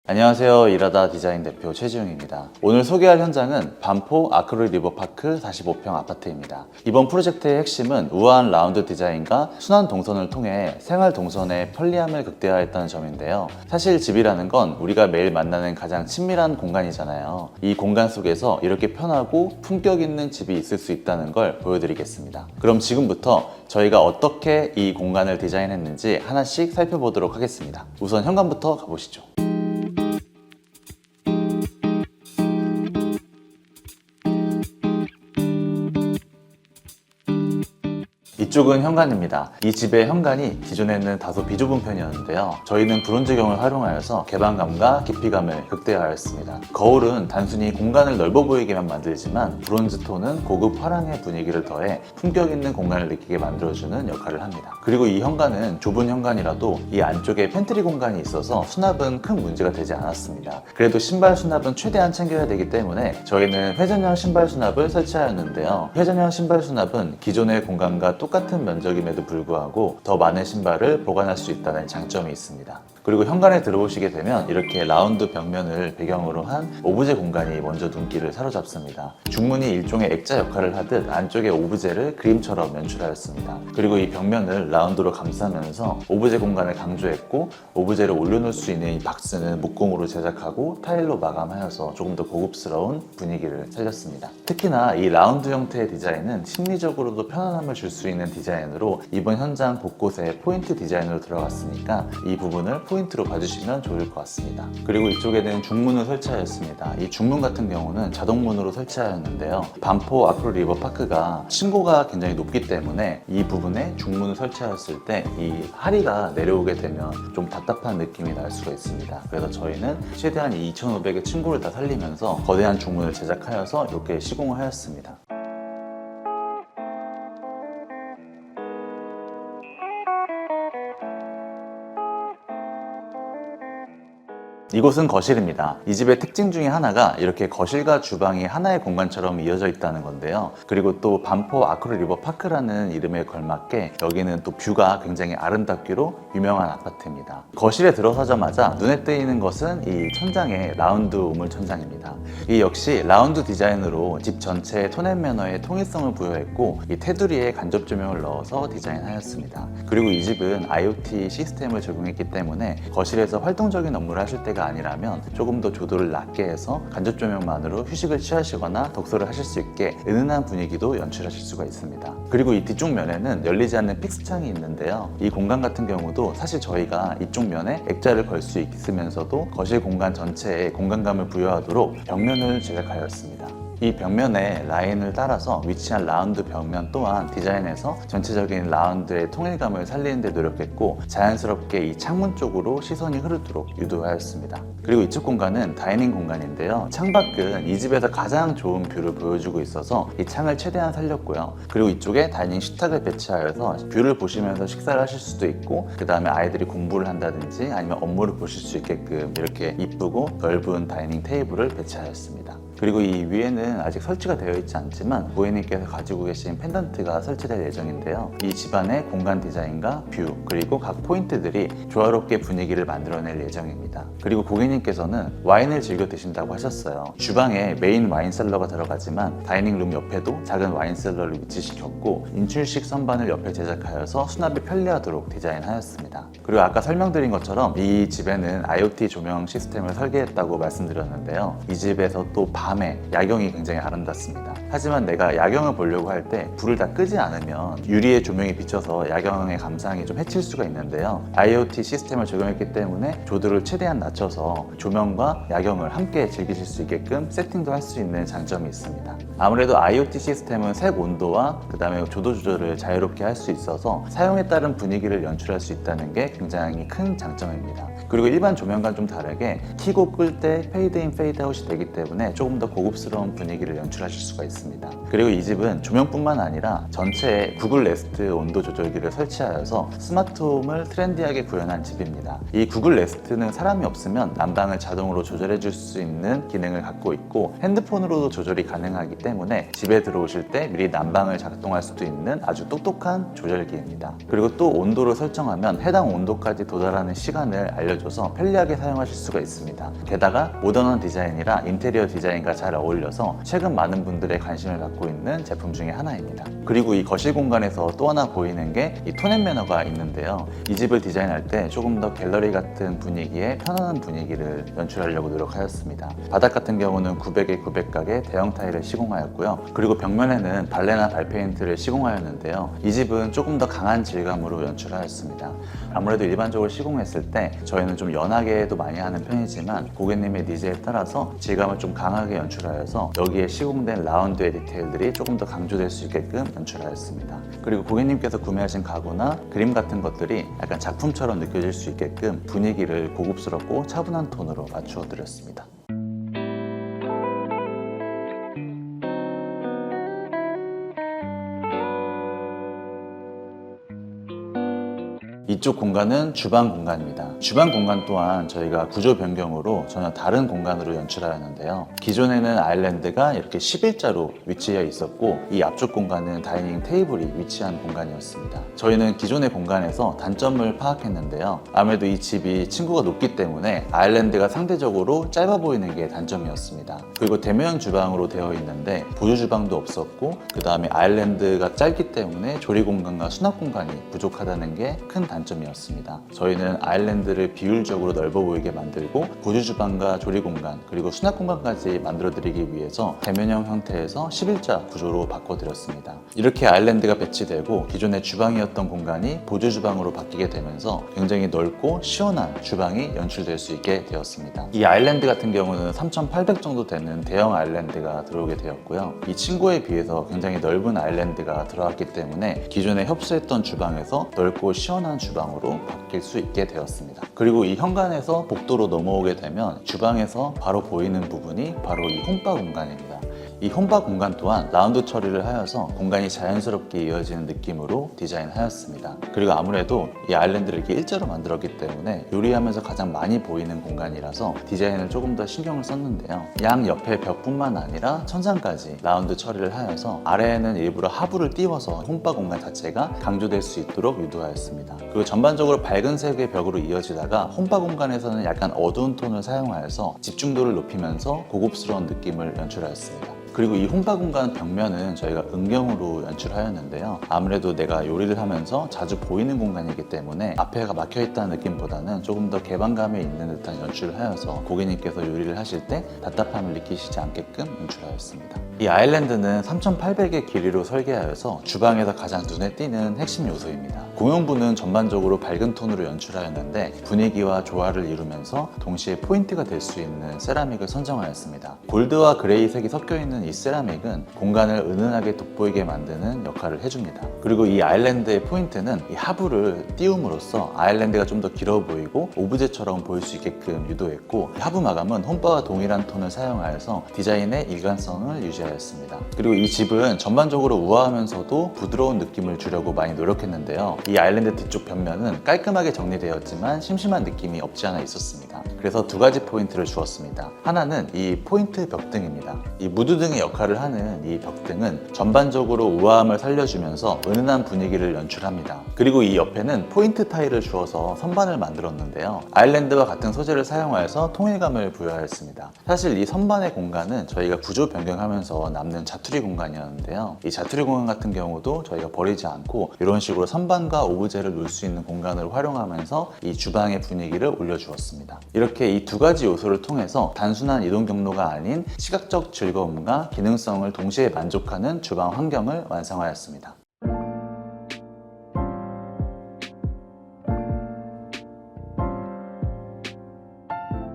안녕하세요. 일하다 디자인 대표 최지웅입니다. 오늘 소개할 현장은 반포 아크릴 리버파크 45평 아파트입니다. 이번 프로젝트의 핵심은 우아한 라운드 디자인과 순환 동선을 통해 생활 동선의 편리함을 극대화했다는 점인데요. 사실 집이라는 건 우리가 매일 만나는 가장 친밀한 공간이잖아요. 이 공간 속에서 이렇게 편하고 품격 있는 집이 있을 수 있다는 걸 보여드리겠습니다. 그럼 지금부터 저희가 어떻게 이 공간을 디자인했는지 하나씩 살펴보도록 하겠습니다. 우선 현관부터 가보시죠. 이쪽은 현관입니다. 이 집의 현관이 기존에는 다소 비좁은 편이었는데요. 저희는 브론즈경을 활용하여서 개방감과 깊이감을 극대화하였습니다. 거울은 단순히 공간을 넓어 보이게만 만들지만 브론즈톤은 고급 화랑의 분위기를 더해 품격 있는 공간을 느끼게 만들어주는 역할을 합니다. 그리고 이 현관은 좁은 현관이라도 이 안쪽에 팬트리 공간이 있어서 수납은 큰 문제가 되지 않았습니다. 그래도 신발 수납은 최대한 챙겨야 되기 때문에 저희는 회전형 신발 수납을 설치하였는데요. 회전형 신발 수납은 기존의 공간과 똑같은 면적임에도 불구하고 더 많은 신발을 보관할 수 있다는 장점이 있습니다. 그리고 현관에 들어오시게 되면 이렇게 라운드 벽면을 배경으로 한 오브제 공간이 먼저 눈길을 사로잡습니다. 중문이 일종의 액자 역할을 하듯 안쪽에 오브제를 그림처럼 연출하였습니다. 그리고 이 벽면을 라운드로 감싸면서 오브제 공간을 강조했고, 오브제를 올려놓을 수 있는 이 박스는 목공으로 제작하고 타일로 마감하여서 조금 더 고급스러운 분위기를 살렸습니다. 특히나 이 라운드 형태의 디자인은 심리적으로도 편안함을 줄 수 있는 디자인으로 이번 현장 곳곳에 포인트 디자인으로 들어갔으니까 이 부분을 포인트로 봐주시면 좋을 것 같습니다. 그리고 이쪽에는 중문을 설치하였습니다. 이 중문 같은 경우는 자동문으로 설치하였는데요. 반포 아크릴 리버파크가 층고가 굉장히 높기 때문에 이 부분에 중문을 설치하였을 때 이 하리가 내려오게 되면 좀 답답한 느낌이 날 수가 있습니다. 그래서 저희는 최대한 2,500의 층고를 다 살리면서 거대한 중문을 제작하여서 이렇게 시공을 하였습니다. 이곳은 거실입니다. 이 집의 특징 중에 하나가 이렇게 거실과 주방이 하나의 공간처럼 이어져 있다는 건데요. 그리고 또 반포 아크릴 리버파크라는 이름에 걸맞게 여기는 또 뷰가 굉장히 아름답기로 유명한 아파트입니다. 거실에 들어서자마자 눈에 띄는 것은 이 천장의 라운드 우물 천장입니다. 이 역시 라운드 디자인으로 집 전체의 톤앤 매너에 통일성을 부여했고, 이 테두리에 간접 조명을 넣어서 디자인하였습니다. 그리고 이 집은 IoT 시스템을 적용했기 때문에 거실에서 활동적인 업무를 하실 때가 아니라면 조금 더 조도를 낮게 해서 간접 조명만으로 휴식을 취하시거나 독서를 하실 수 있게 은은한 분위기도 연출하실 수가 있습니다. 그리고 이 뒤쪽 면에는 열리지 않는 픽스창이 있는데요. 이 공간 같은 경우도 사실 저희가 이쪽 면에 액자를 걸 수 있으면서도 거실 공간 전체에 공간감을 부여하도록 벽면을 제작하였습니다. 이 벽면의 라인을 따라서 위치한 라운드 벽면 또한 디자인에서 전체적인 라운드의 통일감을 살리는 데 노력했고, 자연스럽게 이 창문 쪽으로 시선이 흐르도록 유도하였습니다. 그리고 이쪽 공간은 다이닝 공간인데요. 창밖은 이 집에서 가장 좋은 뷰를 보여주고 있어서 이 창을 최대한 살렸고요. 그리고 이쪽에 다이닝 식탁을 배치하여서 뷰를 보시면서 식사를 하실 수도 있고, 그 다음에 아이들이 공부를 한다든지 아니면 업무를 보실 수 있게끔 이렇게 이쁘고 넓은 다이닝 테이블을 배치하였습니다. 그리고 이 위에는 아직 설치가 되어 있지 않지만 고객님께서 가지고 계신 펜던트가 설치될 예정인데요. 이 집안의 공간 디자인과 뷰, 그리고 각 포인트들이 조화롭게 분위기를 만들어낼 예정입니다. 그리고 고객님께서는 와인을 즐겨 드신다고 하셨어요. 주방에 메인 와인 셀러가 들어가지만 다이닝룸 옆에도 작은 와인 셀러를 위치시켰고, 인출식 선반을 옆에 제작하여서 수납이 편리하도록 디자인하였습니다. 그리고 아까 설명드린 것처럼 이 집에는 IoT 조명 시스템을 설계했다고 말씀드렸는데요. 이 집에서 또 밤에 야경이 굉장히 아름답습니다. 하지만 내가 야경을 보려고 할 때 불을 다 끄지 않으면 유리에 조명이 비쳐서 야경의 감상이 좀 해칠 수가 있는데요. IoT 시스템을 적용했기 때문에 조도를 최대한 낮춰서 조명과 야경을 함께 즐기실 수 있게끔 세팅도 할 수 있는 장점이 있습니다. 아무래도 IoT 시스템은 색 온도와 그 다음에 조도 조절을 자유롭게 할 수 있어서 사용에 따른 분위기를 연출할 수 있다는 게 굉장히 큰 장점입니다. 그리고 일반 조명과는 좀 다르게 켜고 끌 때 페이드 인 페이드 아웃이 되기 때문에 조금 조금 더 고급스러운 분위기를 연출하실 수가 있습니다. 그리고 이 집은 조명뿐만 아니라 전체에 구글 네스트 온도 조절기를 설치하여서 스마트홈을 트렌디하게 구현한 집입니다. 이 구글 네스트는 사람이 없으면 난방을 자동으로 조절해 줄 수 있는 기능을 갖고 있고 핸드폰으로도 조절이 가능하기 때문에 집에 들어오실 때 미리 난방을 작동할 수도 있는 아주 똑똑한 조절기입니다. 그리고 또 온도를 설정하면 해당 온도까지 도달하는 시간을 알려줘서 편리하게 사용하실 수가 있습니다. 게다가 모던한 디자인이라 인테리어 디자인과 잘 어울려서 최근 많은 분들의 관심을 갖고 있는 제품 중에 하나입니다. 그리고 이 거실 공간에서 또 하나 보이는 게 이 톤앤 매너가 있는데요. 이 집을 디자인할 때 조금 더 갤러리 같은 분위기에 편안한 분위기를 연출하려고 노력하였습니다. 바닥 같은 경우는 900에 900각의 대형 타일을 시공하였고요. 그리고 벽면에는 발레나 발페인트를 시공하였는데요. 이 집은 조금 더 강한 질감으로 연출하였습니다. 아무래도 일반적으로 시공했을 때 저희는 좀 연하게도 많이 하는 편이지만 고객님의 니즈에 따라서 질감을 좀 강하게 연출하여서 여기에 시공된 라운드의 디테일들이 조금 더 강조될 수 있게끔 연출하였습니다. 그리고 고객님께서 구매하신 가구나 그림 같은 것들이 약간 작품처럼 느껴질 수 있게끔 분위기를 고급스럽고 차분한 톤으로 맞추어 드렸습니다. 이쪽 공간은 주방 공간입니다. 주방 공간 또한 저희가 구조 변경으로 전혀 다른 공간으로 연출하였는데요. 기존에는 아일랜드가 이렇게 11자로 위치해 있었고 이 앞쪽 공간은 다이닝 테이블이 위치한 공간이었습니다. 저희는 기존의 공간에서 단점을 파악했는데요. 아무래도 이 집이 층고가 높기 때문에 아일랜드가 상대적으로 짧아 보이는 게 단점이었습니다. 그리고 대면 주방으로 되어 있는데 보조 주방도 없었고 그 다음에 아일랜드가 짧기 때문에 조리 공간과 수납 공간이 부족하다는 게 큰 단점이었습니다. 저희는 아일랜드를 비율적으로 넓어 보이게 만들고 보조 주방과 조리 공간 그리고 수납 공간까지 만들어 드리기 위해서 대면형 형태에서 11자 구조로 바꿔드렸습니다. 이렇게 아일랜드가 배치되고 기존의 주방이었던 공간이 보조 주방으로 바뀌게 되면서 굉장히 넓고 시원한 주방이 연출될 수 있게 되었습니다. 이 아일랜드 같은 경우는 3,800 정도 되는 대형 아일랜드가 들어오게 되었고요. 이 층고에 비해서 굉장히 넓은 아일랜드가 들어왔기 때문에 기존에 협소했던 주방에서 넓고 시원한 주방으로 바뀔 수 있게 되었습니다. 그리고 이 현관에서 복도로 넘어오게 되면 주방에서 바로 보이는 부분이 바로 이 홈바 공간입니다. 이 홈바 공간 또한 라운드 처리를 하여서 공간이 자연스럽게 이어지는 느낌으로 디자인하였습니다. 그리고 아무래도 이 아일랜드를 이렇게 일자로 만들었기 때문에 요리하면서 가장 많이 보이는 공간이라서 디자인을 조금 더 신경을 썼는데요. 양 옆에 벽뿐만 아니라 천장까지 라운드 처리를 하여서 아래에는 일부러 하부를 띄워서 홈바 공간 자체가 강조될 수 있도록 유도하였습니다. 그리고 전반적으로 밝은 색의 벽으로 이어지다가 홈바 공간에서는 약간 어두운 톤을 사용하여서 집중도를 높이면서 고급스러운 느낌을 연출하였습니다. 그리고 이 홈바 공간 벽면은 저희가 은경으로 연출하였는데요. 아무래도 내가 요리를 하면서 자주 보이는 공간이기 때문에 앞에가 막혀있다는 느낌보다는 조금 더 개방감이 있는 듯한 연출을 하여서 고객님께서 요리를 하실 때 답답함을 느끼시지 않게끔 연출하였습니다. 이 아일랜드는 3,800의 길이로 설계하여서 주방에서 가장 눈에 띄는 핵심 요소입니다. 공용부는 전반적으로 밝은 톤으로 연출하였는데 분위기와 조화를 이루면서 동시에 포인트가 될 수 있는 세라믹을 선정하였습니다. 골드와 그레이 색이 섞여있는 이 세라믹은 공간을 은은하게 돋보이게 만드는 역할을 해줍니다. 그리고 이 아일랜드의 포인트는 이 하부를 띄움으로써 아일랜드가 좀 더 길어 보이고 오브제처럼 보일 수 있게끔 유도했고 하부 마감은 홈바와 동일한 톤을 사용하여서 디자인의 일관성을 유지하였습니다. 그리고 이 집은 전반적으로 우아하면서도 부드러운 느낌을 주려고 많이 노력했는데요. 이 아일랜드 뒤쪽 벽면은 깔끔하게 정리되었지만 심심한 느낌이 없지 않아 있었습니다. 그래서 두 가지 포인트를 주었습니다. 하나는 이 포인트 벽등입니다. 이 무드등의 역할을 하는 이 벽등은 전반적으로 우아함을 살려주면서 은은한 분위기를 연출합니다. 그리고 이 옆에는 포인트 타일을 주어서 선반을 만들었는데요. 아일랜드와 같은 소재를 사용하여서 통일감을 부여하였습니다. 사실 이 선반의 공간은 저희가 구조 변경하면서 남는 자투리 공간이었는데요. 이 자투리 공간 같은 경우도 저희가 버리지 않고 이런 식으로 선반과 오브제를 놓을 수 있는 공간을 활용하면서 이 주방의 분위기를 올려주었습니다. 이렇게 이 두 가지 요소를 통해서 단순한 이동 경로가 아닌 시각적 즐거움과 기능성을 동시에 만족하는 주방 환경을 완성하였습니다.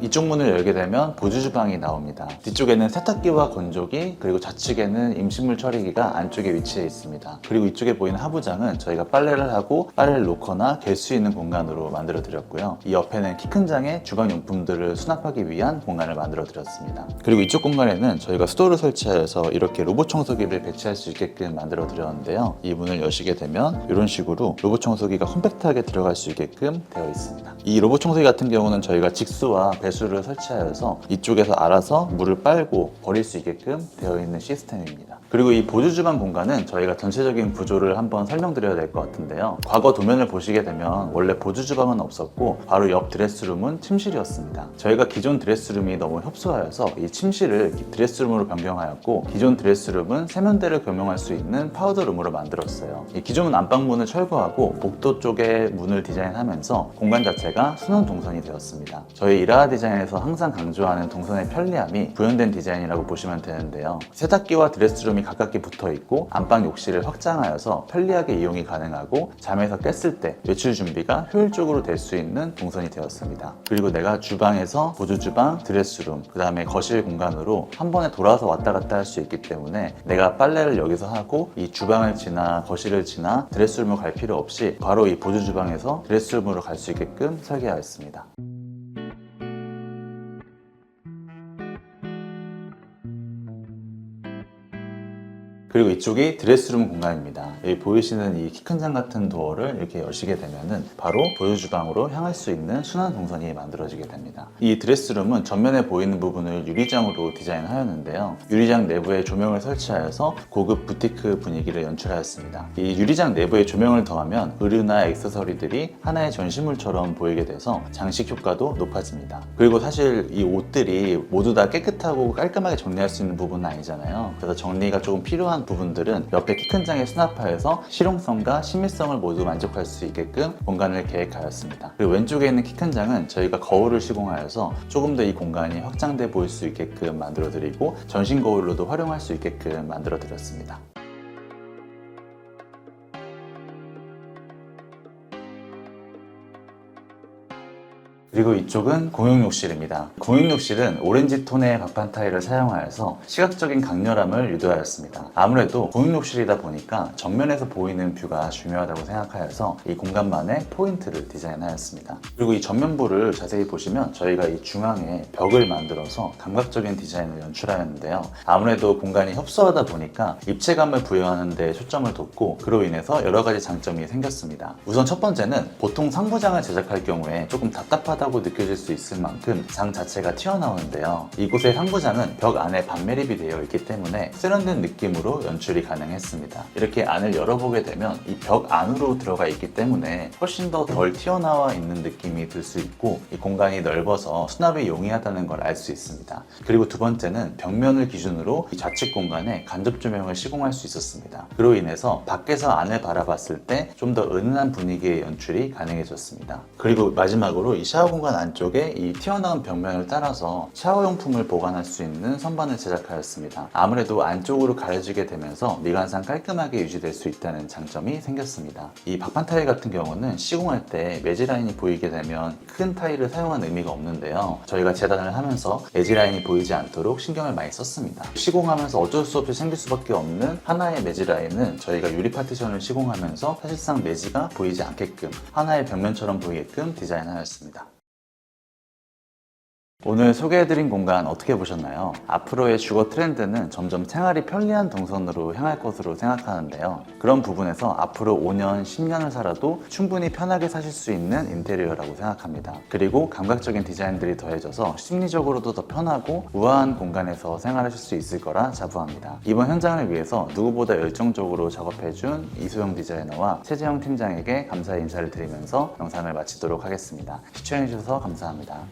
이쪽 문을 열게 되면 보조 주방이 나옵니다. 뒤쪽에는 세탁기와 건조기, 그리고 좌측에는 임시물 처리기가 안쪽에 위치해 있습니다. 그리고 이쪽에 보이는 하부장은 저희가 빨래를 하고 빨래를 놓거나 갤 수 있는 공간으로 만들어 드렸고요. 이 옆에는 키 큰 장에 주방 용품들을 수납하기 위한 공간을 만들어 드렸습니다. 그리고 이쪽 공간에는 저희가 수도를 설치하여서 이렇게 로봇 청소기를 배치할 수 있게끔 만들어 드렸는데요. 이 문을 여시게 되면 이런 식으로 로봇 청소기가 컴팩트하게 들어갈 수 있게끔 되어 있습니다. 이 로봇 청소기 같은 경우는 저희가 직수와 배수를 설치하여서 이쪽에서 알아서 물을 빨고 버릴 수 있게끔 되어 있는 시스템입니다. 그리고 이 보조 주방 공간은 저희가 전체적인 구조를 한번 설명드려야 될 것 같은데요. 과거 도면을 보시게 되면 원래 보조 주방은 없었고 바로 옆 드레스룸은 침실이었습니다. 저희가 기존 드레스룸이 너무 협소하여서 이 침실을 드레스룸으로 변경하였고 기존 드레스룸은 세면대를 겸용할 수 있는 파우더룸으로 만들었어요. 이 기존 안방문을 철거하고 복도 쪽에 문을 디자인하면서 공간 자체가 순원 동선이 되었습니다. 저희 이라하 디자인에서 항상 강조하는 동선의 편리함이 구현된 디자인이라고 보시면 되는데요. 세탁기와 드레스룸이 가깝게 붙어 있고 안방 욕실을 확장하여서 편리하게 이용이 가능하고 잠에서 깼을 때 외출 준비가 효율적으로 될 수 있는 동선이 되었습니다. 그리고 내가 주방에서 보조 주방, 드레스룸, 그 다음에 거실 공간으로 한 번에 돌아서 왔다 갔다 할 수 있기 때문에 내가 빨래를 여기서 하고 이 주방을 지나 거실을 지나 드레스룸을 갈 필요 없이 바로 이 보조 주방에서 드레스룸으로 갈 수 있게끔 설계하였습니다. 그리고 이쪽이 드레스룸 공간입니다. 여기 보이시는 이 키 큰 장 같은 도어를 이렇게 여시게 되면은 바로 보조 주방으로 향할 수 있는 순환 동선이 만들어지게 됩니다. 이 드레스룸은 전면에 보이는 부분을 유리장으로 디자인하였는데요. 유리장 내부에 조명을 설치하여서 고급 부티크 분위기를 연출하였습니다. 이 유리장 내부에 조명을 더하면 의류나 액세서리들이 하나의 전시물처럼 보이게 돼서 장식 효과도 높아집니다. 그리고 사실 이 옷들이 모두 다 깨끗하고 깔끔하게 정리할 수 있는 부분은 아니잖아요. 그래서 정리가 조금 필요한 부분들은 옆에 키 큰 장에 수납하여서 실용성과 심미성을 모두 만족할 수 있게끔 공간을 계획하였습니다. 그리고 왼쪽에 있는 키 큰 장은 저희가 거울을 시공하여서 조금 더 이 공간이 확장돼 보일 수 있게끔 만들어 드리고 전신 거울로도 활용할 수 있게끔 만들어 드렸습니다. 그리고 이쪽은 공용욕실입니다. 공용욕실은 오렌지 톤의 박판 타일을 사용하여서 시각적인 강렬함을 유도하였습니다. 아무래도 공용욕실이다 보니까 정면에서 보이는 뷰가 중요하다고 생각하여서 이 공간만의 포인트를 디자인하였습니다. 그리고 이 전면부를 자세히 보시면 저희가 이 중앙에 벽을 만들어서 감각적인 디자인을 연출하였는데요. 아무래도 공간이 협소하다 보니까 입체감을 부여하는 데 초점을 뒀고 그로 인해서 여러 가지 장점이 생겼습니다. 우선 첫 번째는 보통 상부장을 제작할 경우에 조금 답답하다고 느껴질 수 있을 만큼 장 자체가 튀어나오는데요. 이곳의 상부장은 벽 안에 반매립이 되어 있기 때문에 세련된 느낌으로 연출이 가능했습니다. 이렇게 안을 열어보게 되면 이 벽 안으로 들어가 있기 때문에 훨씬 더 덜 튀어나와 있는 느낌이 들 수 있고 이 공간이 넓어서 수납이 용이하다는 걸 알 수 있습니다. 그리고 두 번째는 벽면을 기준으로 이 좌측 공간에 간접 조명을 시공할 수 있었습니다. 그로 인해서 밖에서 안을 바라봤을 때 좀 더 은은한 분위기의 연출이 가능해졌습니다. 그리고 마지막으로 이 샤워 공간 안쪽에 이 튀어나온 벽면을 따라서 샤워용품을 보관할 수 있는 선반을 제작하였습니다. 아무래도 안쪽으로 가려지게 되면서 미관상 깔끔하게 유지될 수 있다는 장점이 생겼습니다. 이 박판 타일 같은 경우는 시공할 때 매지 라인이 보이게 되면 큰 타일을 사용한 의미가 없는데요. 저희가 재단을 하면서 매지 라인이 보이지 않도록 신경을 많이 썼습니다. 시공하면서 어쩔 수 없이 생길 수밖에 없는 하나의 매지 라인은 저희가 유리 파티션을 시공하면서 사실상 매지가 보이지 않게끔 하나의 벽면처럼 보이게끔 디자인하였습니다. 오늘 소개해드린 공간 어떻게 보셨나요? 앞으로의 주거 트렌드는 점점 생활이 편리한 동선으로 향할 것으로 생각하는데요. 그런 부분에서 앞으로 5년, 10년을 살아도 충분히 편하게 사실 수 있는 인테리어라고 생각합니다. 그리고 감각적인 디자인들이 더해져서 심리적으로도 더 편하고 우아한 공간에서 생활하실 수 있을 거라 자부합니다. 이번 현장을 위해서 누구보다 열정적으로 작업해준 이소영 디자이너와 최재형 팀장에게 감사의 인사를 드리면서 영상을 마치도록 하겠습니다. 시청해주셔서 감사합니다.